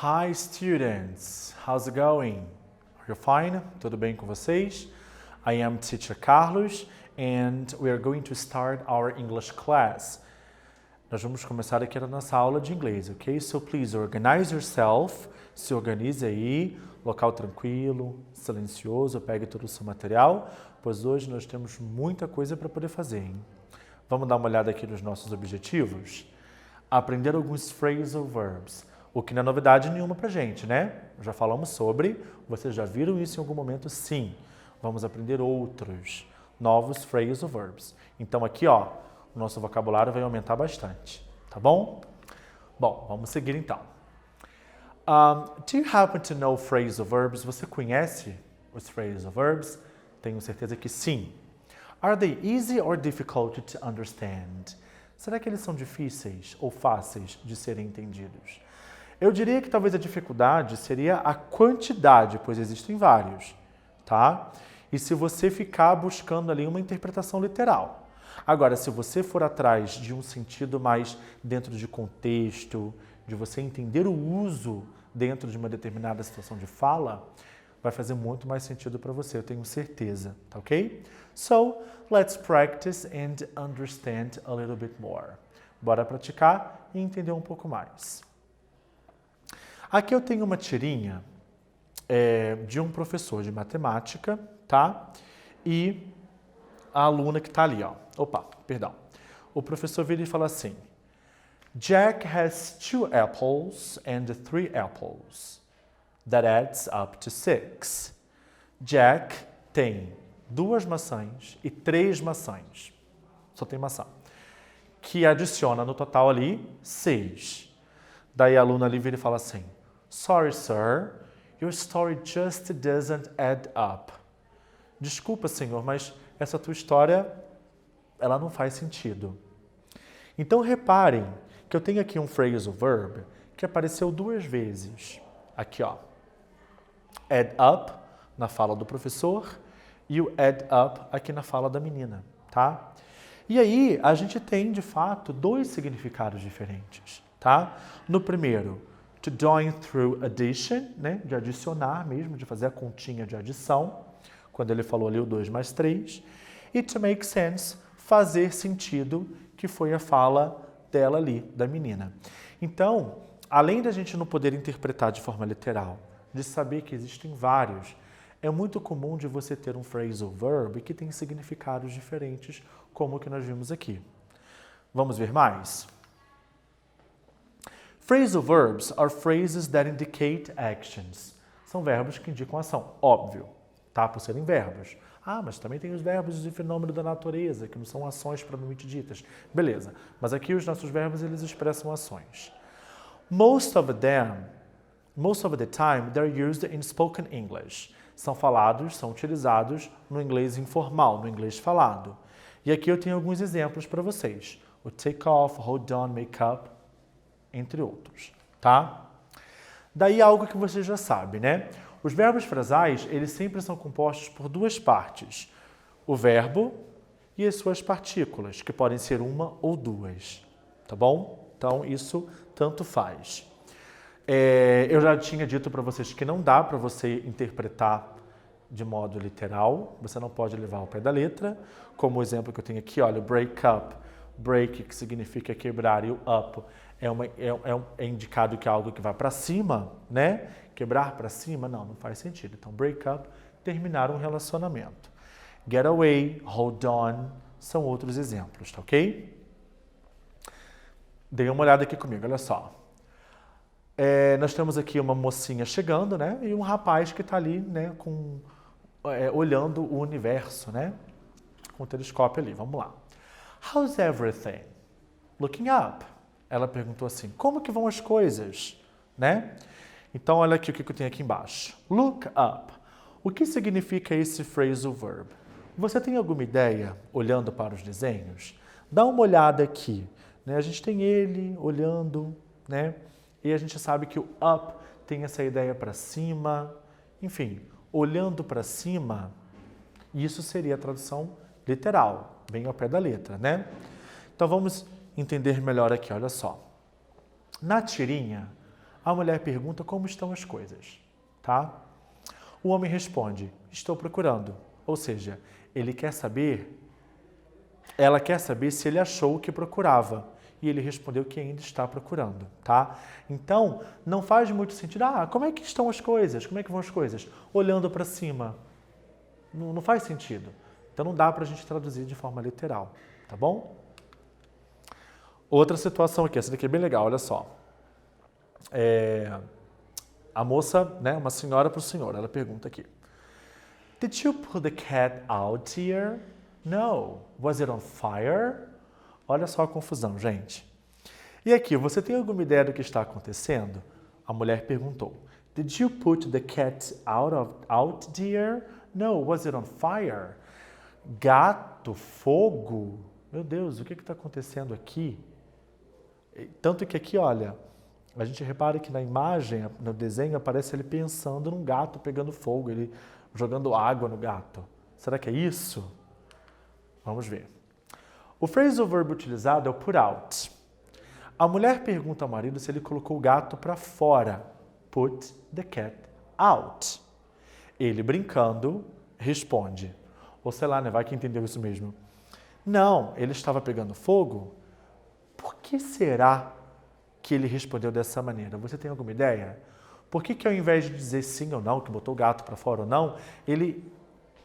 Hi students, how's it going? Are you fine? Tudo bem com vocês? I am Teacher Carlos and we are going to start our English class. Nós vamos começar aqui a nossa aula de inglês, ok? So please organize yourself, se organize aí, local tranquilo, silencioso, pegue todo o seu material, pois hoje nós temos muita coisa para poder fazer, hein? Vamos dar uma olhada aqui nos nossos objetivos? Aprender alguns phrasal verbs, o que não é novidade nenhuma pra gente, né? Já falamos sobre, vocês já viram isso em algum momento? Sim. Vamos aprender outros novos phrasal verbs. Então aqui, ó, o nosso vocabulário vai aumentar bastante, tá bom? Bom, vamos seguir então. Do you happen to know phrasal verbs? Você conhece os phrasal verbs? Tenho certeza que sim. Are they easy or difficult to understand? Será que eles são difíceis ou fáceis de serem entendidos? Eu diria que talvez a dificuldade seria a quantidade, pois existem vários, tá? E se você ficar buscando ali uma interpretação literal. Agora, se você for atrás de um sentido mais dentro de contexto, de você entender o uso dentro de uma determinada situação de fala, vai fazer muito mais sentido para você, eu tenho certeza, tá ok? So, let's practice and understand a little bit more. Bora praticar e entender um pouco mais. Aqui eu tenho uma tirinha de um professor de matemática, tá? E a aluna que tá ali, ó. Opa, perdão. O professor vira e fala assim: Jack has 2 apples and 3 apples. That adds up to 6. Jack tem 2 maçãs e 3 maçãs. Só tem maçã. Que adiciona no total ali 6. Daí a aluna ali vira e fala assim: Sorry, sir, your story just doesn't add up. Desculpa, senhor, mas essa tua história, ela não faz sentido. Então reparem que eu tenho aqui um phrasal verb que apareceu 2 vezes. Aqui, ó. Add up na fala do professor e o add up aqui na fala da menina, tá? E aí a gente tem, de fato, 2 significados diferentes, tá? No primeiro, to join through addition, né? De adicionar mesmo, de fazer a continha de adição, quando ele falou ali o 2 mais 3, e to make sense, fazer sentido, que foi a fala dela ali, da menina. Então, além da gente não poder interpretar de forma literal, de saber que existem vários, é muito comum de você ter um phrasal verb que tem significados diferentes, como o que nós vimos aqui. Vamos ver mais? Phrasal verbs are phrases that indicate actions. São verbos que indicam ação, óbvio, tá? Por serem verbos. Ah, mas também tem os verbos de fenômeno da natureza, que não são ações propriamente ditas. Beleza, mas aqui os nossos verbos, eles expressam ações. Most of the time, they're used in spoken English. São falados, são utilizados no inglês informal, no inglês falado. E aqui eu tenho alguns exemplos para vocês. O take off, hold on, make up, entre outros, tá? Daí algo que você já sabe, né? Os verbos frasais, eles sempre são compostos por 2 partes. O verbo e as suas partículas, que podem ser 1 ou 2, tá bom? Então, isso tanto faz. Eu já tinha dito para vocês que não dá para você interpretar de modo literal, você não pode levar ao pé da letra, como o exemplo que eu tenho aqui, olha, break up, break, que significa quebrar, e o up é indicado que é algo que vai para cima, né? Quebrar para cima, não faz sentido. Então, break up, terminar um relacionamento. Get away, hold on, são outros exemplos, tá ok? Dê uma olhada aqui comigo, olha só. Nós temos aqui uma mocinha chegando, né? E um rapaz que está ali, né? Olhando o universo, né? Com o telescópio ali. Vamos lá. How's everything? Looking up. Ela perguntou assim, como que vão as coisas? Né? Então, olha aqui o que eu tenho aqui embaixo. Look up. O que significa esse phrasal verb? Você tem alguma ideia, olhando para os desenhos? Dá uma olhada aqui. Né? A gente tem ele olhando, né? E a gente sabe que o up tem essa ideia para cima. Enfim, olhando para cima, isso seria a tradução literal, bem ao pé da letra, né? Então, vamos entender melhor aqui, olha só. Na tirinha, A mulher pergunta como estão as coisas, tá? O homem responde, estou procurando. Ou seja, ela quer saber se ele achou o que procurava. E ele respondeu que ainda está procurando, tá? Então, não faz muito sentido. Como é que estão as coisas? Como é que vão as coisas? Olhando para cima. Não faz sentido. Então, não dá para a gente traduzir de forma literal, tá bom? Outra situação aqui, essa daqui é bem legal, olha só. A moça, né, uma senhora para o senhor, ela pergunta aqui. Did you put the cat out, dear? No. Was it on fire? Olha só a confusão, gente. E aqui, você tem alguma ideia do que está acontecendo? A mulher perguntou. Did you put the cat out, dear? No. Was it on fire? Gato, fogo? Meu Deus, o que está acontecendo aqui? Tanto que aqui, olha, a gente repara que na imagem, no desenho, aparece ele pensando num gato pegando fogo, ele jogando água no gato. Será que é isso? Vamos ver. O phrasal verb utilizado é o put out. A mulher pergunta ao marido se ele colocou o gato para fora. Put the cat out. Ele, brincando, responde. Ou sei lá, né? Vai que entendeu isso mesmo. Não, ele estava pegando fogo? Por que será que ele respondeu dessa maneira? Você tem alguma ideia? Por que ao invés de dizer sim ou não, que botou o gato para fora ou não, ele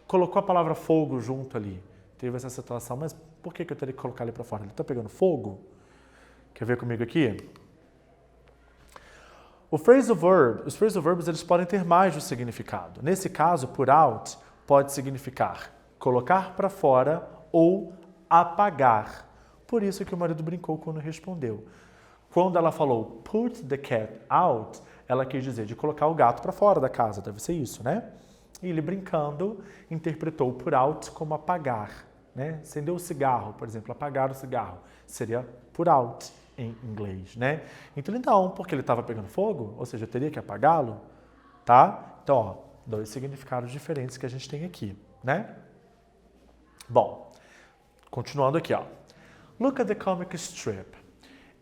colocou a palavra fogo junto ali? Teve essa situação, mas por que eu teria que colocar ele para fora? Ele está pegando fogo? Quer ver comigo aqui? Os phrasal verbs eles podem ter mais de um significado. Nesse caso, put out pode significar colocar para fora ou apagar. Por isso que o marido brincou quando respondeu. Quando ela falou put the cat out, ela quis dizer de colocar o gato para fora da casa, deve ser isso, né? E ele, brincando, interpretou o put out como apagar, né? Acendeu o cigarro, por exemplo, apagar o cigarro, seria put out em inglês, né? Então, porque ele estava pegando fogo, ou seja, eu teria que apagá-lo, tá? Então, ó, dois significados diferentes que a gente tem aqui, né? Bom, continuando aqui, ó. Look at the comic strip.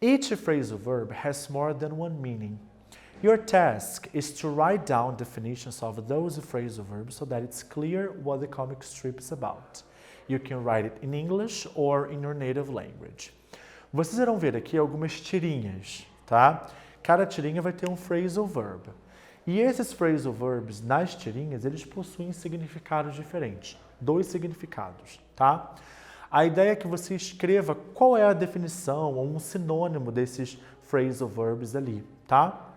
Each phrasal verb has more than one meaning. Your task is to write down definitions of those phrasal verbs so that it's clear what the comic strip is about. You can write it in English or in your native language. Vocês irão ver aqui algumas tirinhas, tá? Cada tirinha vai ter um phrasal verb. E esses phrasal verbs nas tirinhas, eles possuem significados diferentes. Dois significados, tá? A ideia é que você escreva qual é a definição ou um sinônimo desses phrasal verbs ali, tá?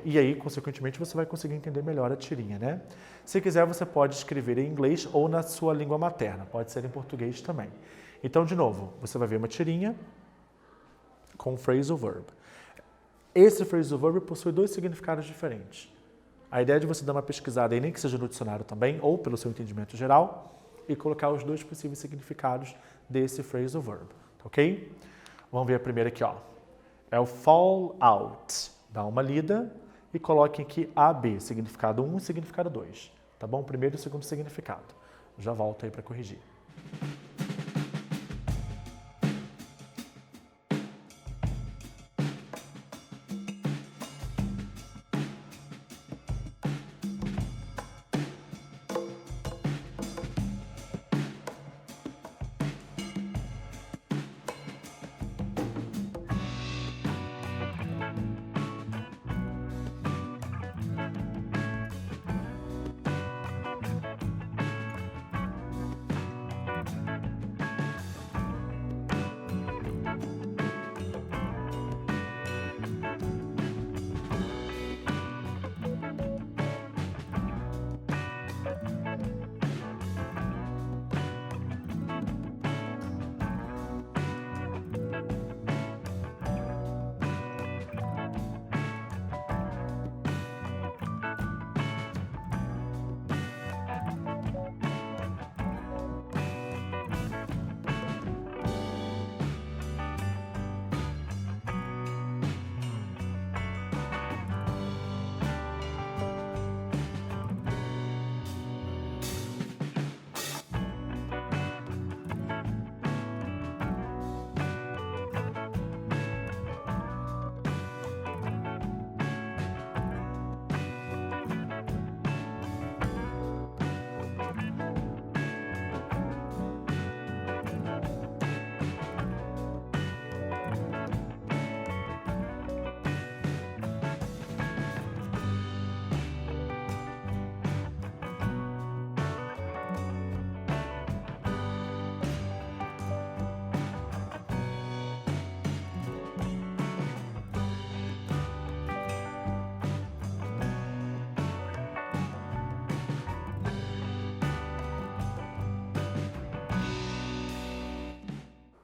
E aí, consequentemente, você vai conseguir entender melhor a tirinha, né? Se quiser, você pode escrever em inglês ou na sua língua materna. Pode ser em português também. Então, de novo, você vai ver uma tirinha com phrasal verb. Esse phrasal verb possui dois significados diferentes. A ideia é de você dar uma pesquisada aí, nem que seja no dicionário também, ou pelo seu entendimento geral, e colocar os dois possíveis significados desse phrasal verb, ok? Vamos ver a primeira aqui, ó. É o fall out. Dá uma lida e coloquem aqui A, B, significado 1 e significado 2, tá bom? Primeiro e segundo significado. Já volto aí para corrigir.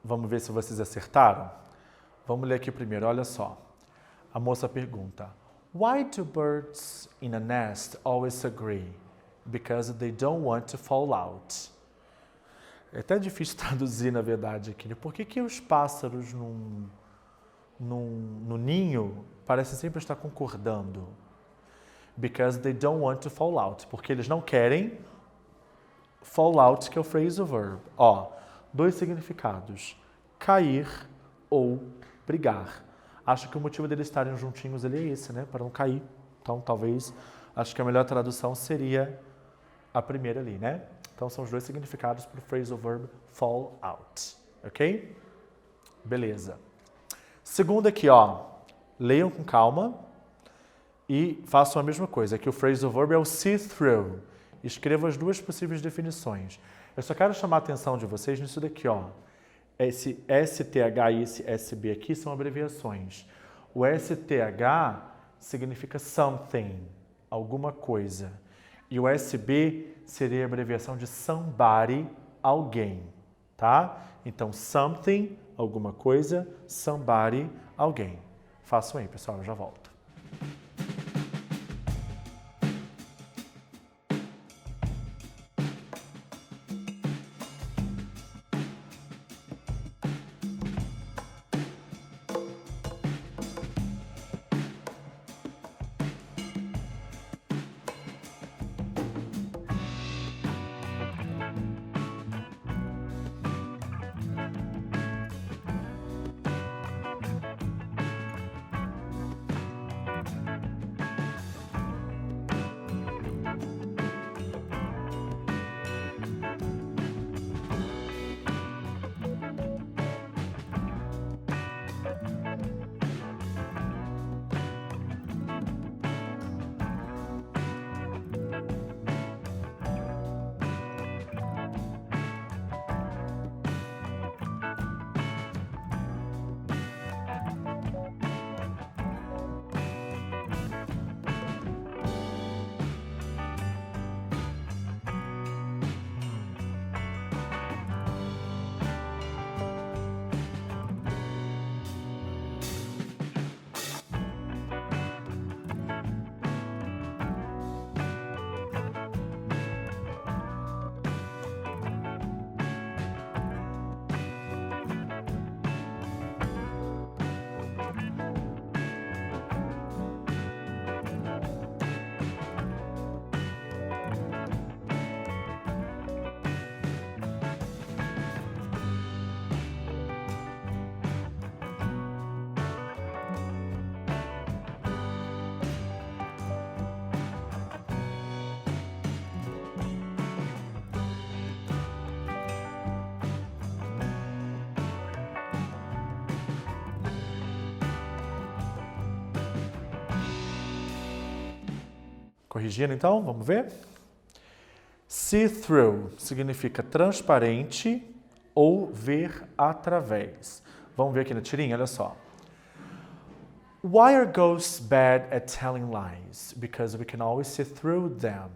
Vamos ver se vocês acertaram? Vamos ler aqui primeiro, olha só. A moça pergunta: Why do birds in a nest always agree? Because they don't want to fall out. É até difícil traduzir, na verdade, aqui. Né? Por que os pássaros no ninho parecem sempre estar concordando? Because they don't want to fall out. Porque eles não querem fall out, que é o phrasal verb. Ó, 2 significados. Cair ou brigar. Acho que o motivo deles estarem juntinhos ali é esse, né? Para não cair. Então, talvez, acho que a melhor tradução seria a primeira ali, né? Então, são os 2 significados para o phrasal verb fall out. Ok? Beleza. Segundo aqui, ó. Leiam com calma e façam a mesma coisa. Aqui o phrasal verb é o see through. Escrevam as 2 possíveis definições. Eu só quero chamar a atenção de vocês nisso daqui, ó. Esse STH e esse SB aqui são abreviações. O STH significa something, alguma coisa. E o SB seria a abreviação de somebody, alguém, tá? Então, something, alguma coisa, somebody, alguém. Façam aí, pessoal, eu já volto. Corrigindo então, vamos ver? See-through significa transparente ou ver através. Vamos ver aqui na tirinha, olha só. Why are ghosts bad at telling lies? Because we can always see through them.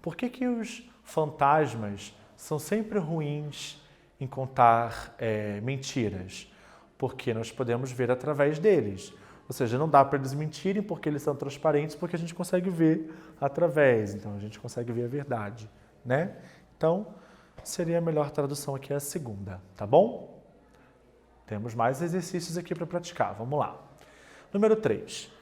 Por que os fantasmas são sempre ruins em contar mentiras? Porque nós podemos ver através deles. Ou seja, não dá para eles mentirem porque eles são transparentes, porque a gente consegue ver através. Então, a gente consegue ver a verdade, né? Então, seria a melhor tradução aqui a segunda, tá bom? Temos mais exercícios aqui para praticar. Vamos lá. Número 3.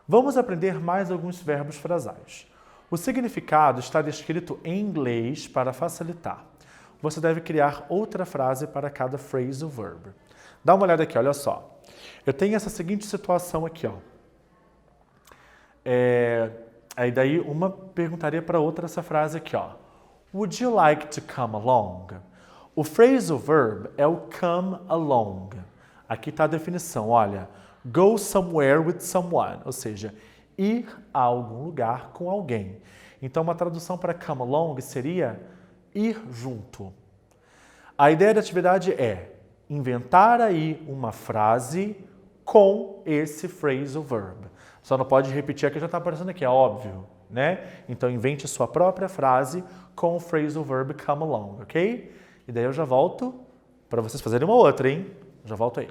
Vamos aprender mais alguns verbos frasais. O significado está descrito em inglês para facilitar. Você deve criar outra frase para cada phrasal verb. Dá uma olhada aqui, olha só. Eu tenho essa seguinte situação aqui, ó. Aí daí uma perguntaria para outra essa frase aqui, ó. Would you like to come along? O phrasal verb é o come along. Aqui está a definição, olha. Go somewhere with someone, ou seja, ir a algum lugar com alguém. Então, uma tradução para come along seria ir junto. A ideia da atividade é inventar aí uma frase com esse phrasal verb. Só não pode repetir a que já está aparecendo aqui, é óbvio, né? Então, invente a sua própria frase com o phrasal verb come along, ok? E daí eu já volto para vocês fazerem uma outra, hein? Já volto aí.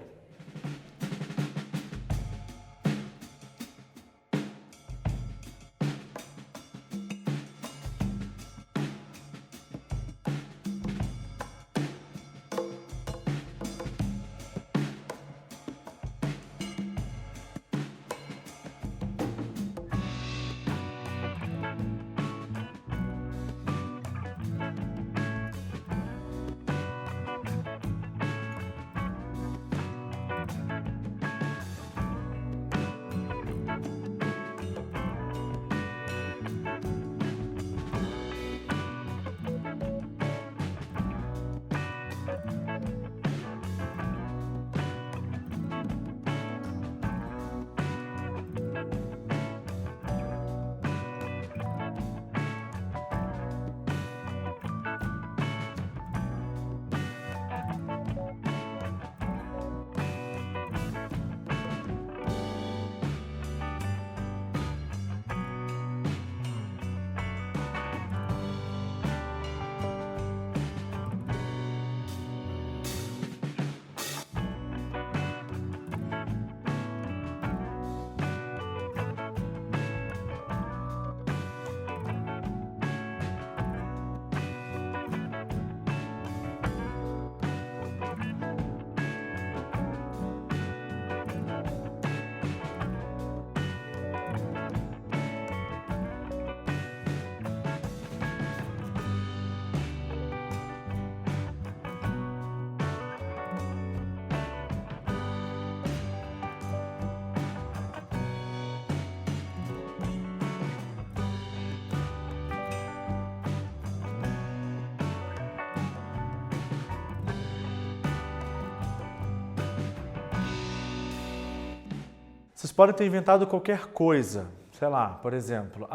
Vocês podem ter inventado qualquer coisa. Sei lá, por exemplo,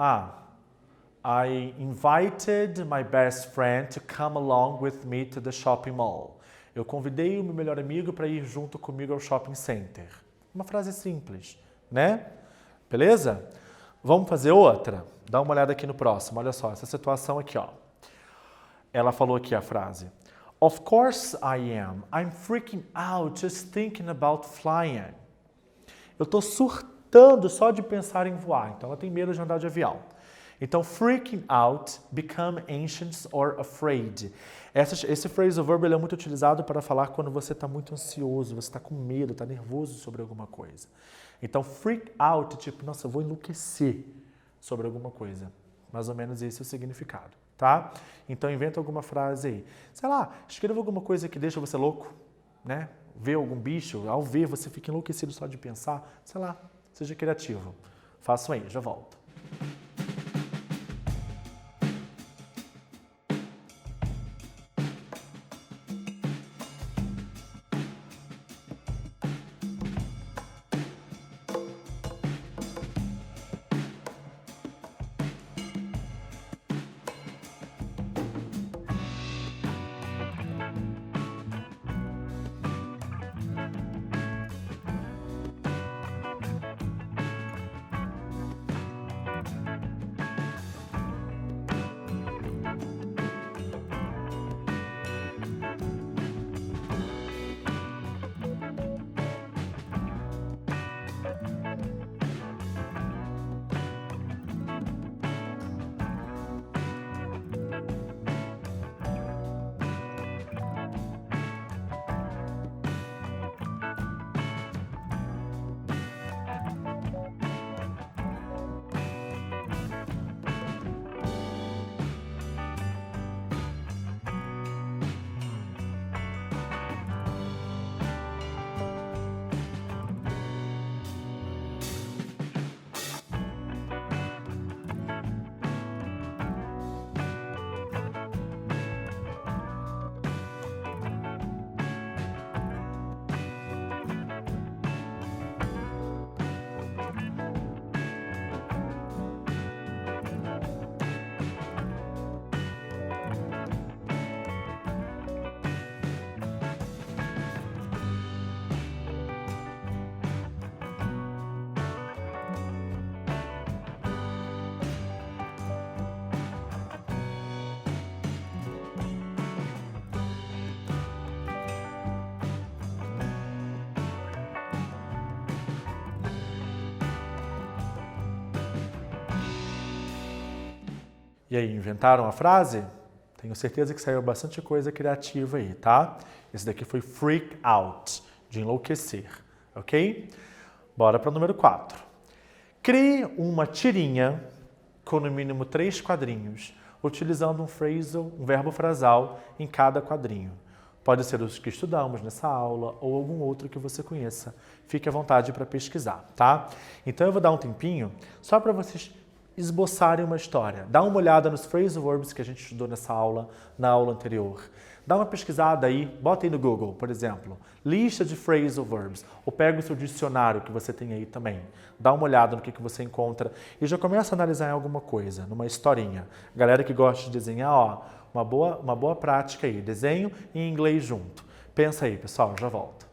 I invited my best friend to come along with me to the shopping mall. Eu convidei o meu melhor amigo para ir junto comigo ao shopping center. Uma frase simples, né? Beleza? Vamos fazer outra? Dá uma olhada aqui no próximo. Olha só, essa situação aqui, ó. Ela falou aqui a frase. Of course I am. I'm freaking out just thinking about flying. Eu estou surtando só de pensar em voar. Então, ela tem medo de andar de avião. Então, freaking out, become anxious or afraid. Esse phrasal verb ele é muito utilizado para falar quando você está muito ansioso, você está com medo, está nervoso sobre alguma coisa. Então, freak out, tipo, nossa, eu vou enlouquecer sobre alguma coisa. Mais ou menos esse é o significado, tá? Então, inventa alguma frase aí. Sei lá, escreva alguma coisa que deixa você louco, né? Ver algum bicho, ao ver você fica enlouquecido só de pensar, sei lá, seja criativo. Façam aí, já volto. E aí, inventaram a frase? Tenho certeza que saiu bastante coisa criativa aí, tá? Esse daqui foi freak out, de enlouquecer, ok? Bora para o número 4. Crie uma tirinha com no mínimo 3 quadrinhos, utilizando um verbo frasal em cada quadrinho. Pode ser os que estudamos nessa aula ou algum outro que você conheça. Fique à vontade para pesquisar, tá? Então eu vou dar um tempinho só para vocês esboçarem uma história. Dá uma olhada nos phrasal verbs que a gente estudou nessa aula, na aula anterior. Dá uma pesquisada aí, bota aí no Google, por exemplo, lista de phrasal verbs, ou pega o seu dicionário que você tem aí também. Dá uma olhada no que você encontra e já começa a analisar em alguma coisa, numa historinha. Galera que gosta de desenhar, ó, uma boa prática aí, desenho e inglês junto. Pensa aí, pessoal, já volto.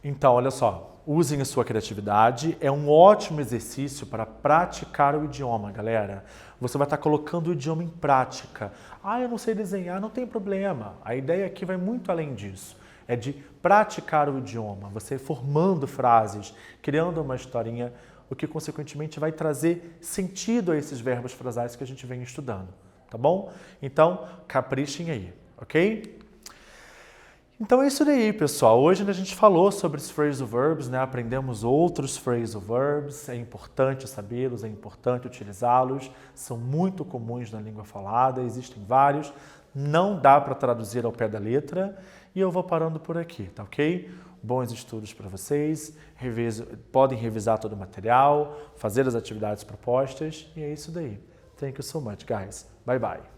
Então, olha só, usem a sua criatividade, é um ótimo exercício para praticar o idioma, galera. Você vai estar colocando o idioma em prática. Ah, eu não sei desenhar, não tem problema. A ideia aqui vai muito além disso. É de praticar o idioma, você formando frases, criando uma historinha, o que consequentemente vai trazer sentido a esses verbos frasais que a gente vem estudando, tá bom? Então, caprichem aí, ok? Então é isso daí, pessoal. Hoje a gente falou sobre os phrasal verbs, né? Aprendemos outros phrasal verbs, é importante sabê-los, é importante utilizá-los, são muito comuns na língua falada, existem vários, não dá para traduzir ao pé da letra e eu vou parando por aqui, tá ok? Bons estudos para vocês, podem revisar todo o material, fazer as atividades propostas e é isso daí. Thank you so much, guys. Bye bye.